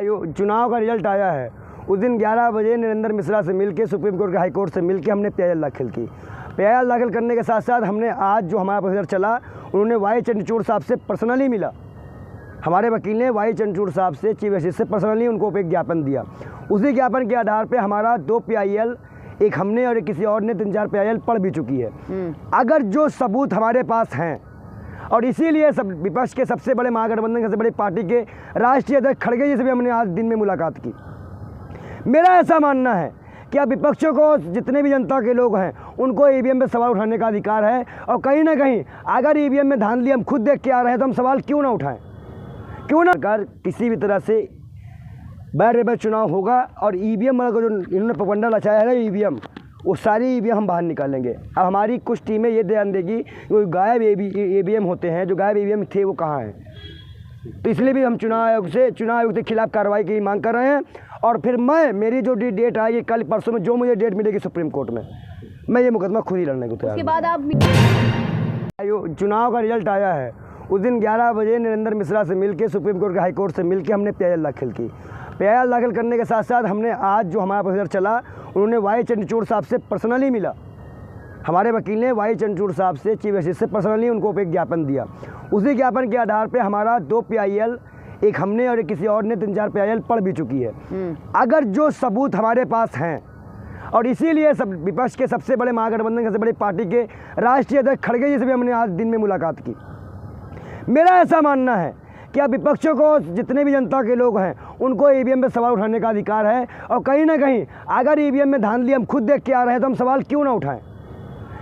चुनाव का रिजल्ट आया है। उस दिन 11 बजे नरेंद्र मिश्रा से मिलके सुप्रीम कोर्ट के हाई कोर्ट से मिलके हमने पीआईएल दाखिल की। पीआईएल दाखिल करने के साथ साथ हमने आज जो हमारा प्रोसीजर चला, उन्होंने वाई चंद्रचूड़ साहब से पर्सनली मिला। हमारे वकील ने वाई चंद्रचूड़ साहब से चीफ जस्टिस से पर्सनली उनको एक ज्ञापन दिया। उसी ज्ञापन के आधार पे हमारा 2 पीआईएल, एक हमने और एक किसी और ने 3-4 पीआईएल पढ़ भी चुकी है। अगर जो सबूत हमारे पास हैं, और इसीलिए सब विपक्ष के सबसे बड़े महागठबंधन सबसे बड़ी पार्टी के राष्ट्रीय अध्यक्ष खड़गे जी से भी हमने आज दिन में मुलाकात की। मेरा ऐसा मानना है कि अब विपक्षों को, जितने भी जनता के लोग हैं, उनको ईवीएम पे सवाल उठाने का अधिकार है। और कहीं ना कहीं अगर ईवीएम में धांधली हम खुद देख के आ रहे हैं तो हम सवाल क्यों ना उठाएं, क्यों ना। अगर किसी भी तरह से बैर चुनाव होगा और ईवीएम को जो इन्होंने propaganda रचाया है ना ईवीएम, वो सारी ईवीएम हम बाहर निकालेंगे। अब हमारी कुछ टीमें ये ध्यान देगी कि गायब ईवीएम होते हैं, जो गायब ईवीएम थे वो कहाँ हैं। तो इसलिए भी हम चुनाव आयोग के खिलाफ कार्रवाई की मांग कर रहे हैं। और फिर मेरी जो डेट आएगी कल परसों में, जो मुझे डेट मिलेगी सुप्रीम कोर्ट में, मैं ये मुकदमा खुद ही लड़ने को तैयार हूं। उसके बाद आप चुनाव का रिजल्ट आया है। उस दिन 11 बजे नरेंद्र मिश्रा से मिलके सुप्रीम कोर्ट के हाई कोर्ट से मिलके हमने पीआईएल दाखिल की। पीआईएल दाखिल करने के साथ साथ हमने आज जो हमारा प्रोसीजर चला, उन्होंने वाई चंद्रचूड़ साहब से पर्सनली मिला। हमारे वकील ने वाई चंद्रचूड़ साहब से चीफ जस्टिस से पर्सनली उनको एक ज्ञापन दिया। उसी ज्ञापन के आधार पे हमारा 2 पीआईएल, एक हमने और एक किसी और ने 3-4 पीआईएल पढ़ भी चुकी है। अगर जो सबूत हमारे पास हैं, और इसीलिए सब विपक्ष के सबसे बड़े महागठबंधन सबसे बड़ी पार्टी के राष्ट्रीय अध्यक्ष खड़गे जी से भी हमने आज दिन में मुलाकात की। मेरा ऐसा मानना है कि अब विपक्षों को, जितने भी जनता के लोग हैं, उनको ईवीएम पे सवाल उठाने का अधिकार है। और कहीं ना कहीं अगर ईवीएम में धांधली हम खुद देख के आ रहे हैं तो हम सवाल क्यों ना उठाएं,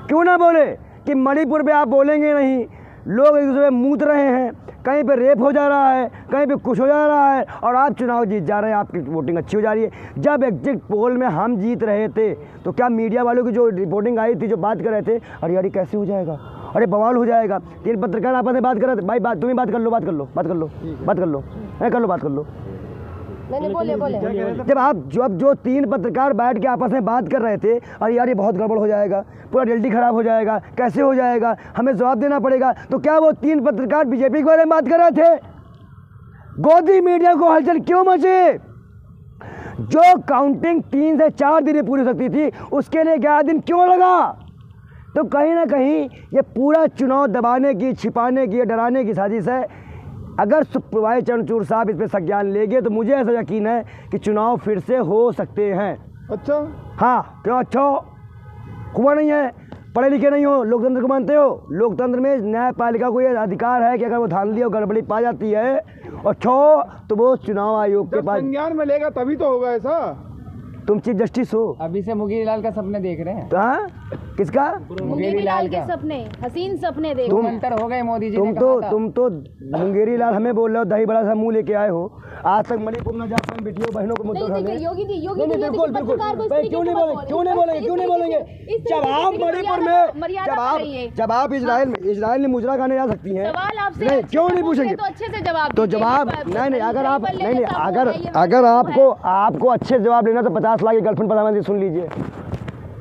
क्यों ना बोले कि मणिपुर में आप बोलेंगे नहीं, लोग एक दूसरे में मूत रहे हैं, कहीं पे रेप हो जा रहा है, कहीं पे कुछ हो जा रहा है, और आप चुनाव जीत जा रहे हैं, आपकी वोटिंग अच्छी हो जा रही है। जब एग्जिट पोल में हम जीत रहे थे तो क्या मीडिया वालों की जो रिपोर्टिंग आई थी, जो बात कर रहे थे, अरे यार कैसे हो जाएगा, अरे बवाल हो जाएगा। 3 पत्रकार आपस में बात कर रहे थे, भाई बात तुम ही बात कर लो, बात कर लो, बात कर लो, बात कर लो, बात कर लो। जब जो 3 पत्रकार बैठ के आपस में बात कर रहे थे, और यार ये बहुत गड़बड़ हो जाएगा, पूरा रिजल्ट खराब हो जाएगा, कैसे हो जाएगा, हमें जवाब देना पड़ेगा, तो क्या वो 3 पत्रकार बीजेपी के बारे में बात कर रहे थे? गोदी मीडिया को हलचल क्यों मची? जो काउंटिंग 3 से 4 दिन में पूरी हो सकती थी, उसके लिए 11 दिन क्यों लगा? तो कहीं ना कहीं ये पूरा चुनाव दबाने की, छिपाने की, डराने की साजिश है। अगर वाई चंद्रचूड़ साहब इस पर संज्ञान लेंगे तो मुझे ऐसा यकीन है कि चुनाव फिर से हो सकते हैं। अच्छा, हाँ, क्यों अच्छा हो? हुआ नहीं है, पढ़े लिखे नहीं हो, लोकतंत्र को मानते हो? लोकतंत्र में न्यायपालिका को ये अधिकार है कि अगर वो धांधली और गड़बड़ी पा जाती है और तो वो चुनाव आयोग के पास संज्ञान में लेगा, तभी तो होगा ऐसा। तुम चीफ जस्टिस हो, अभी से मुंगेरी लाल का सपने देख रहे हैं। तो हाँ, किसका? मुंगेरी लाल के सपने, हसीन सपने देख तुम अंतर हो गए मोदी जी तुम तो मुंगेरी लाल हमें बोल रहे हो, दही बड़ा सा मुंह लेके आए हो। आज तक मणिपुर में जाकर बेटियों बहनों को मुद्दा उठाने। योगी जी बिल्कुल क्यों नहीं बोलेंगे? जब आप मणिपुर में, जब आप इजराइल में मुजरा खाने जा सकती हैं, क्यों नहीं पूछेंगे? तो जवाब नहीं, अगर आपको अच्छे जवाब लेना तो 50 लाख की गर्लफ्रेंड प्रधानमंत्री सुन लीजिए,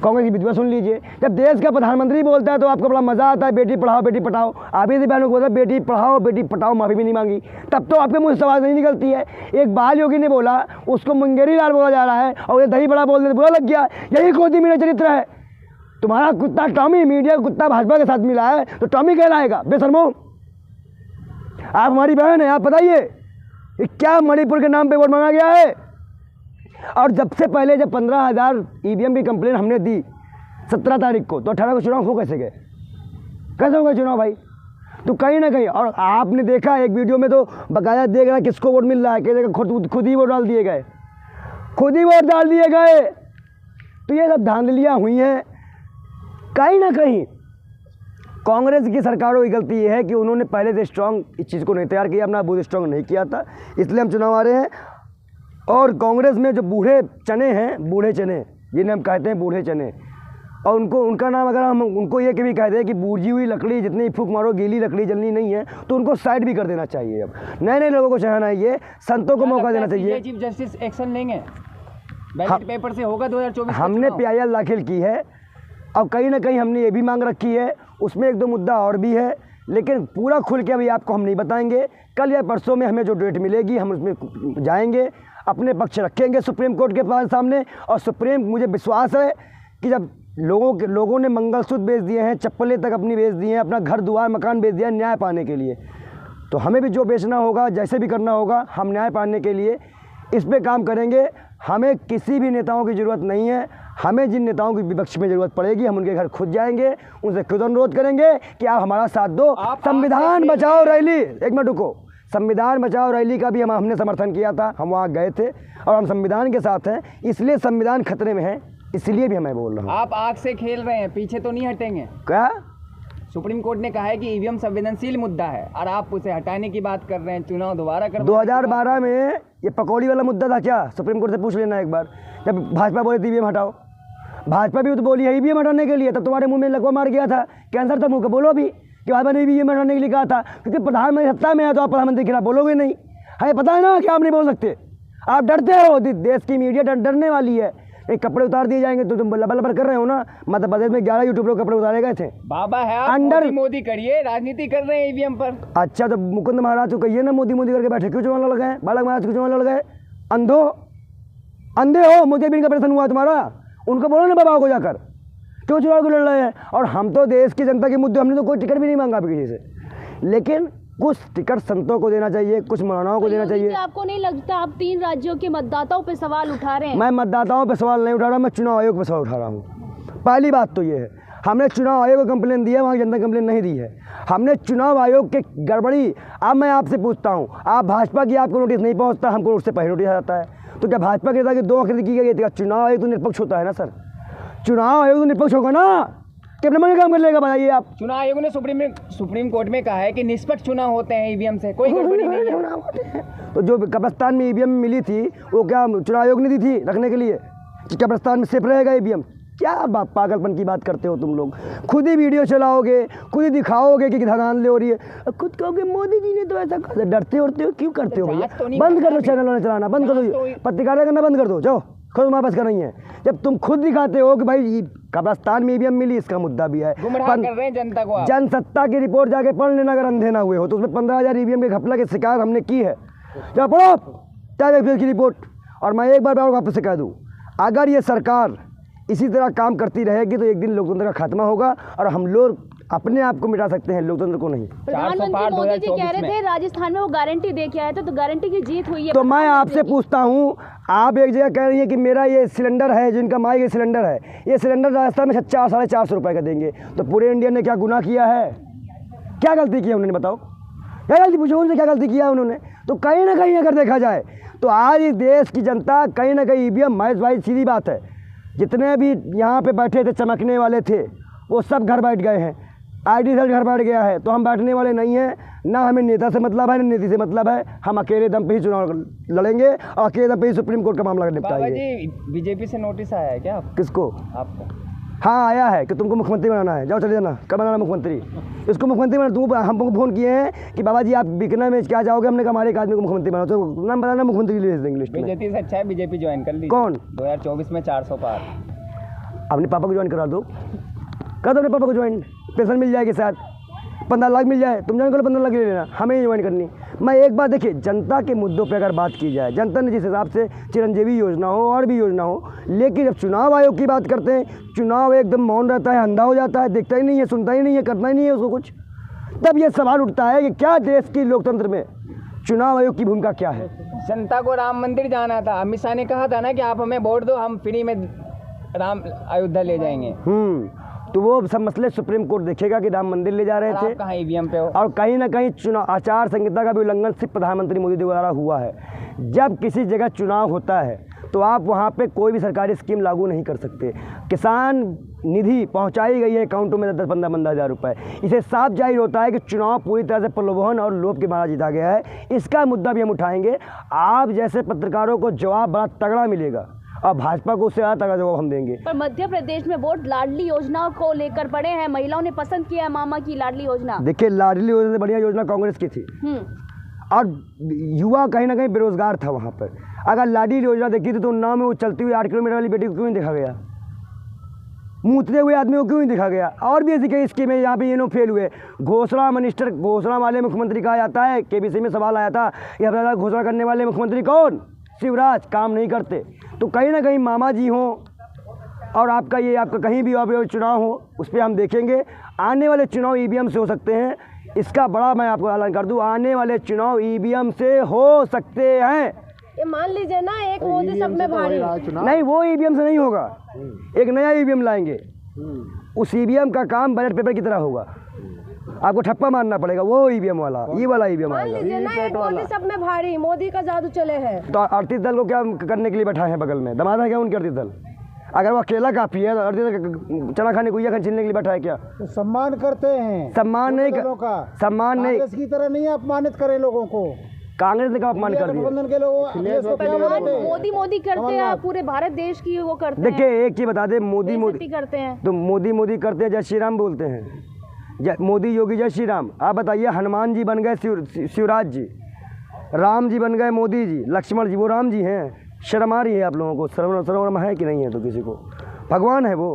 कांग्रेस की विधवा सुन लीजिए। जब देश का प्रधानमंत्री बोलता है तो आपको बड़ा मजा आता है, बेटी पढ़ाओ बेटी पढ़ाओ। आप ही बहनों को बोलता है बेटी पढ़ाओ बेटी पढ़ाओ, माफी भी नहीं मांगी, तब तो आपके मुंह से आवाज़ नहीं निकलती है। एक बाल योगी ने बोला, उसको मुंगेरी लाल बोला जा रहा है, और ये दही बड़ा बोलने बुरा लग गया। यही गोदी मीडिया चरित्र है। तुम्हारा कुत्ता टॉमी, मीडिया कुत्ता भाजपा के साथ मिला है तो टॉमी कहलाएगा, बेशर्मो। आप हमारी बहन है, आप बताइए क्या मणिपुर के नाम पे वोट मांगा गया है? और जब से पहले जब 15,000 ईवीएम की कंप्लेन हमने दी 17 तारीख को, तो 18 को चुनाव हो कैसे गए? कैसे हो गए चुनाव भाई? तो कहीं ना कहीं, और आपने देखा एक वीडियो में तो बकाया देख रहा किसको वोट मिल रहा है, कहते खुद ही वोट डाल दिए गए, खुद ही वोट डाल दिए गए। तो ये सब धांधलियाँ हुई हैं। कहीं ना कहीं कांग्रेस की सरकारों की गलती ये है कि उन्होंने पहले से स्ट्रांग इस चीज़ को नहीं तैयार किया, अपना बूथ स्ट्रांग नहीं किया था, इसलिए हम चुनाव आ रहे हैं। और कांग्रेस में जो बूढ़े चने हैं, बूढ़े चने जिन्हें हम कहते हैं बूढ़े चने, और उनका नाम अगर हम उनको ये भी कहते हैं कि बूझी हुई लकड़ी, जितनी फूंक मारो गीली लकड़ी जलनी नहीं है, तो उनको साइड भी कर देना चाहिए। अब नए नए लोगों को चाहना है, ये संतों को मौका देना चाहिए। चीफ जस्टिस एक्शन लेंगे, बैलेट पेपर से होगा 2024। हमने पीआईएल दाखिल की है, और कहीं ना कहीं हमने ये भी मांग रखी है, उसमें 1-2 मुद्दा और भी है लेकिन पूरा खुल के अभी आपको हम नहीं बताएंगे। कल या परसों में हमें जो डेट मिलेगी हम उसमें जाएंगे, अपने पक्ष रखेंगे सुप्रीम कोर्ट के सामने। और सुप्रीम, मुझे विश्वास है कि जब लोगों ने मंगलसूत्र बेच दिए हैं, चप्पलें तक अपनी बेच दी हैं, अपना घर दुआर मकान बेच दिया है न्याय पाने के लिए, तो हमें भी जो बेचना होगा, जैसे भी करना होगा, हम न्याय पाने के लिए इस पे काम करेंगे। हमें किसी भी नेताओं की ज़रूरत नहीं है। हमें जिन नेताओं की विपक्ष में ज़रूरत पड़ेगी हम उनके घर खुद जाएंगे, उनसे खुद अनुरोध करेंगे कि आप हमारा साथ दो। संविधान बचाओ रैली, एक मिनट रुको, संविधान बचाओ रैली का भी हमने समर्थन किया था, हम वहाँ गए थे और हम संविधान के साथ हैं, इसलिए संविधान खतरे में है, इसलिए भी मैं बोल रहा हूँ। आप आग से खेल रहे हैं, पीछे तो नहीं हटेंगे क्या? सुप्रीम कोर्ट ने कहा है कि ईवीएम संवेदनशील मुद्दा है और आप उसे हटाने की बात कर रहे हैं, चुनाव दोबारा कर। 2012 में ये पकौड़ी वाला मुद्दा था क्या? सुप्रीम कोर्ट से पूछ लेना एक बार, जब भाजपा बोली थी ईवीएम हटाओ, भाजपा भी तो बोली है ईवीएम हटाने के लिए, तब तुम्हारे मुंह में लकवा मार गया था, कैंसर था मुंह का, बोलो भी कि भाजपा ने ईवीएम हटाने के लिए कहा था, क्योंकि प्रधानमंत्री सत्ता में है तो आप प्रधानमंत्री के खिलाफ बोलोगे नहीं। हमें पता है ना कि आप नहीं बोल सकते, आप डरते हो, देश की मीडिया डरने वाली है। एक कपड़े उतार दिए जाएंगे तो तुम लबर कर रहे हो ना। मध्य प्रदेश में 11 यूट्यूबर कपड़े उतारे गए थे। बाबा है आप अंडर मोदी करिए, राजनीति कर रहे हैं ईवीएम पर। अच्छा तो मुकुंद महाराज को कहिए ना मोदी करके बैठे, क्यों चुनाव लड़ गए? बालक महाराज क्यों चुनाव लड़ गए? अंधे हो, मुझे भी इनका प्रश्न हुआ तुम्हारा, उनको बोलो ना बाबा को जाकर क्यों चुनाव को लड़ रहे हैं। और हम तो देश की जनता के मुद्दे, हमने तो कोई टिकट भी नहीं मांगा किसी से, लेकिन कुछ टिकट संतों को देना चाहिए, कुछ मौलानाओं को देना चाहिए। आपको नहीं लगता आप 3 राज्यों के मतदाताओं पे सवाल उठा रहे हैं? मैं मतदाताओं पे सवाल नहीं उठा रहा, मैं चुनाव आयोग पे सवाल उठा रहा हूँ। पहली बात तो ये है, हमने चुनाव आयोग को कंप्लेन दी है, वहाँ जनता कंप्लेन नहीं दी है। हमने चुनाव आयोग के गड़बड़ी, अब मैं आपसे पूछता हूँ, आप भाजपा की आपको नोटिस नहीं पहुँचता, हमको उससे पहले नोटिस आ जाता है, तो क्या भाजपा के नेता की 2 आखिर की गई? चुनाव आयोग तो निष्पक्ष होता है ना सर, चुनाव आयोग तो निष्पक्ष होगा ना, कितने मन काम कर लेगा बताइए आप? चुनाव आयोग ने सुप्रीम कोर्ट में कहा है कि निष्पक्ष चुनाव होते हैं, ईवीएम से कोई गड़बड़ी नहीं है। तो जो कब्रिस्तान में ईवीएम मिली थी वो क्या चुनाव आयोग ने दी थी रखने के लिए कि कब्रिस्तान में सेफ रहेगा ईवीएम? क्या पागलपन की बात करते हो तुम लोग। खुद ही वीडियो चलाओगे, खुद ही दिखाओगे कि धरान ले हो रही है, खुद कहोगे मोदी जी ने तो ऐसा कहा। डरते उड़ते हो, क्यों करते हो भैया? बंद कर दो चैनल वाले चलाना, बंद कर दो, पत्रकारिता करना बंद कर दो, जाओ खुद वापस कर रही है। जब तुम खुद दिखाते हो कि भाई कब्रिस्तान में ईवीएम मिली, इसका मुद्दा भी है, गुमराह कर रहे हैं जनता को। जनसत्ता की रिपोर्ट जाके पढ़ लेना अगर अंधे ना हुए हो तो, उसमें 15,000 ईवीएम के घपला की शिकायत हमने की है, जब पढ़ो टाइम एक्सप्रेस की रिपोर्ट। और मैं एक बार वापस से कह दूँ, अगर ये सरकार इसी तरह काम करती रहेगी तो एक दिन लोकतंत्र का खात्मा होगा और हम लोग अपने आप को मिटा सकते हैं, लोकतंत्र को नहीं। प्रधानमंत्री मोदी जी कह रहे थे राजस्थान में वो गारंटी दे के आए थे, तो गारंटी की जीत हुई है। तो मैं आपसे पूछता हूँ, आप एक जगह कह रही है कि मेरा ये सिलेंडर है, जो इनका माई ये सिलेंडर है, ये सिलेंडर राजस्थान में 400-450 रुपये का देंगे, तो पूरे इंडिया ने क्या गुनाह किया है? क्या गलती की है उन्होंने? बताओ क्या गलती, पूछो उनसे क्या गलती किया है उन्होंने? तो कहीं ना कहीं अगर देखा जाए तो आज इस देश की जनता कहीं ना कहीं ईवीएम, महेश भाई सीधी बात है, जितने भी यहाँ पे बैठे थे चमकने वाले थे वो सब घर बैठ गए हैं, ID सेल घर बैठ गया है, तो हम बैठने वाले नहीं हैं। ना हमें नेता से मतलब है, ना नीति से मतलब है, हम अकेले दम पे ही चुनाव लड़ेंगे और अकेले दम पे ही सुप्रीम कोर्ट का मामला निपटाएंगे। बीजेपी से नोटिस आया है क्या किसको? आपको? हाँ आया है कि तुमको मुख्यमंत्री बनाना है, जाओ चले जाना, कब बनाना मुख्यमंत्री? इसको मुख्यमंत्री बना, तुम हमको फ़ोन किए हैं कि बाबा जी आप बिकना में क्या जाओगे, हमने कहा हमारे एक आदमी को मुख्यमंत्री बनाओ, तो नाम बताना, मुख्यमंत्री भेज देंगे लिस्ट में। बीजेपी से अच्छा है बीजेपी ज्वाइन कर ली। कौन? 2024 में 400 पार। अपने पापा को ज्वाइन करा दो, कर दो अपने पापा को ज्वाइन, पेंशन मिल जाएगी, शायद 15 लाख मिल जाए, तुम ज्वाइन करो 15 लाख ले लेना, हमें ज्वाइन करनी। मैं एक बार देखिए, जनता के मुद्दों पे अगर बात की जाए, जनता ने जिस हिसाब से चिरंजीवी योजना हो और भी योजना हो, लेकिन जब चुनाव आयोग की बात करते हैं, चुनाव एकदम मौन रहता है, अंधा हो जाता है, देखता ही नहीं है, सुनता ही नहीं है, करता ही नहीं है उसको कुछ। तब ये सवाल उठता है कि क्या देश की लोकतंत्र में चुनाव आयोग की भूमिका क्या है? जनता को राम मंदिर जाना था, अमित शाह ने कहा था ना कि आप हमें वोट दो, हम फ्री में राम अयोध्या ले जाएंगे। तो वो सब मसले सुप्रीम कोर्ट देखेगा कि राम मंदिर ले जा रहे थे, कहाँ ईवीएम पे हो, और कहीं ना कहीं चुनाव आचार संहिता का भी उल्लंघन सिर्फ प्रधानमंत्री मोदी द्वारा हुआ है। जब किसी जगह चुनाव होता है तो आप वहाँ पे कोई भी सरकारी स्कीम लागू नहीं कर सकते। किसान निधि पहुँचाई गई है अकाउंटों में 10-15 हज़ार रुपये, इसे साफ जाहिर होता है कि चुनाव पूरी तरह से प्रलोभन और लोभ के मारा जीता गया है। इसका मुद्दा भी हम उठाएंगे, आप जैसे पत्रकारों को जवाब बड़ा तगड़ा मिलेगा और भाजपा को उससे ज़्यादा तगड़ा जवाब हम देंगे। पर मध्य प्रदेश में वोट लाडली योजना को लेकर पड़े हैं, महिलाओं ने पसंद किया है मामा की लाडली योजना। देखिए, लाडली योजना से बढ़िया योजना कांग्रेस की थी, और युवा कहीं ना कहीं बेरोजगार था वहाँ पर। अगर लाडली योजना देखी थी तो उन्नाव में वो चलती हुई 8 किलोमीटर वाली बेटी को क्यों नहीं देखा गया? मूतते हुए आदमी को क्यों नहीं दिखा गया? और भी ऐसी कई स्कीमें यहाँ पे ये लोग फेल हुए। घोषणा वाले मुख्यमंत्री कहा जाता है, केबीसी में सवाल आया था, ये अपना घोषणा करने वाले मुख्यमंत्री कौन? शिवराज। काम नहीं करते। तो कहीं ना कहीं मामा जी हों और आपका कहीं भी और चुनाव हो, उस पर हम देखेंगे। आने वाले चुनाव ईवीएम से हो सकते हैं, इसका बड़ा मैं आपको ऐलान कर दूं, आने वाले चुनाव ईवीएम से हो सकते हैं। ये मान लीजिए ना, एक मोदी सब में भारी। नहीं, वो ईवीएम से नहीं होगा, एक नया ईवीएम लाएंगे। उस ईवीएम का काम बैलेट पेपर की तरह होगा, आपको ठप्पा मारना पड़ेगा, वो ईवीएम वाला, ये वाला ईवीएम मान आएगा। लीजिए ना, एक मोदी सब में भारी, मोदी का जादू चले है। तो अड़तीस दल को क्या करने के लिए बैठा है बगल में? दमाद है क्या उनके अड़तीस दल? अगर वो अकेला काफी है तो अड़तीस चना खाने गुइया खाने छीनने के लिए बैठा है क्या? तो सम्मान करते हैं, सम्मान नहीं सम्मान नहीं, कांग्रेस की तरह नहीं अपमानित करें लोगों को। कांग्रेस ने कब अपमान कर दिया? गठबंधन के लोग मोदी करते हैं, पूरे भारत देश की वो करते हैं। देखिए एक चीज बता दे, मोदी करते हैं तो मोदी करते हैं, जय श्री राम बोलते हैं, मोदी योगी जय श्री राम। आप बताइए, हनुमान जी बन गए शिवराज जी, राम जी बन गए मोदी जी, लक्ष्मण जी वो राम जी हैं। शर्म आ रही है आप लोगों को? शर्म है कि नहीं है? तो किसी को भगवान है वो?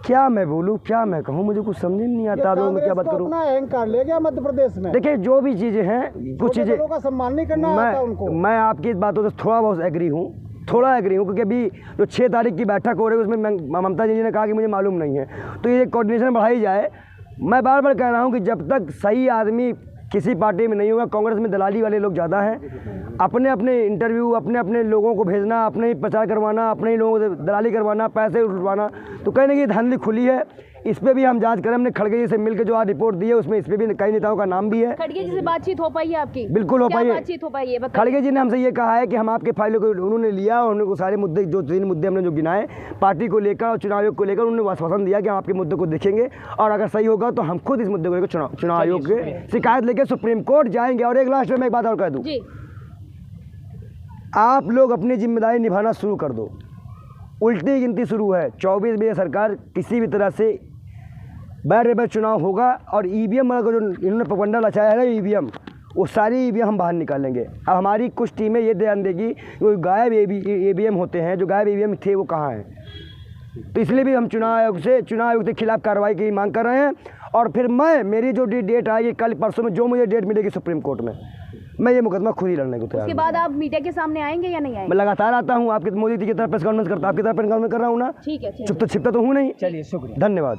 क्या मैं बोलूं, क्या मैं कहूं, मुझे कुछ समझ नहीं आता। लोगों में क्या बात करूं? अपना अहंकार ले गया मध्य प्रदेश में। देखिए जो भी चीजें हैं, कुछ चीजें का सम्मान नहीं करना आता उनको। मैं आपकी इस बातों से थोड़ा बहुत एग्री हूँ, क्योंकि अभी जो 6 तारीख की बैठक हो रही है उसमें ममता जी ने कहा कि मुझे मालूम नहीं है, तो ये कोऑर्डिनेशन बढ़ाई जाए। मैं बार बार कह रहा हूँ कि जब तक सही आदमी किसी पार्टी में नहीं होगा, कांग्रेस में दलाली वाले लोग ज़्यादा हैं, अपने अपने इंटरव्यू, अपने अपने लोगों को भेजना, अपने ही प्रचार करवाना, अपने ही लोगों से दलाली करवाना, पैसे उठवाना, तो कहीं ना कहीं धांधली खुली है। इस पे भी हम जांच करें। हमने खड़गे जी से मिलकर जो आज रिपोर्ट दी है उसमें इस पे भी कई नेताओं का नाम भी है। खड़गे जी से बातचीत हो पाई है आपकी? बिल्कुल हो पाई है, बातचीत हो पाई है। खड़गे जी ने हमसे ये कहा है कि हम आपके फाइलों को उन्होंने लिया और उनको सारे मुद्दे, जो 3 मुद्दे हमने जो गिनाए पार्टी को लेकर और चुनाव आयोग को लेकर, उन्होंने आश्वासन दिया कि हम आपके मुद्दे को देखेंगे और अगर सही होगा तो हम खुद इस मुद्दे को लेकर चुनाव आयोग के शिकायत लेकर सुप्रीम कोर्ट जाएंगे। और एक लास्ट में मैं एक बात और कह दूँ, आप लोग अपनी जिम्मेदारी निभाना शुरू कर दो। उल्टी गिनती शुरू है, 24 में सरकार किसी भी तरह से बैर चुनाव होगा और ईवीएम वाला जो इन्होंने पपंडा रचाया है ना ईवीएम, वो सारी ईवीएम हम बाहर निकालेंगे। अब हमारी कुछ टीमें ये ध्यान देगी वो गायब ईवीएम होते हैं, जो गायब ईवीएम थे वो कहाँ हैं। तो इसलिए भी हम चुनाव आयोग के खिलाफ कार्रवाई की मांग कर रहे हैं। और फिर मेरी जो डेट आएगी कल परसों में, जो मुझे डेट मिलेगी सुप्रीम कोर्ट में, मैं ये मुकदमा खुद ही लड़ने को तैयार हूं। उसके बाद आप मीडिया के सामने आएंगे या नहीं आएंगे? मैं लगातार आता हूँ, आपके मोदी जी की तरफ प्रेस कॉन्फ्रेंस करता हूँ, आपकी तरफ प्रेस कॉन्फ्रेंस कर रहा हूँ ना। ठीक है, चुपता छिपता तो हूँ नहीं। चलिए, शुक्रिया, धन्यवाद।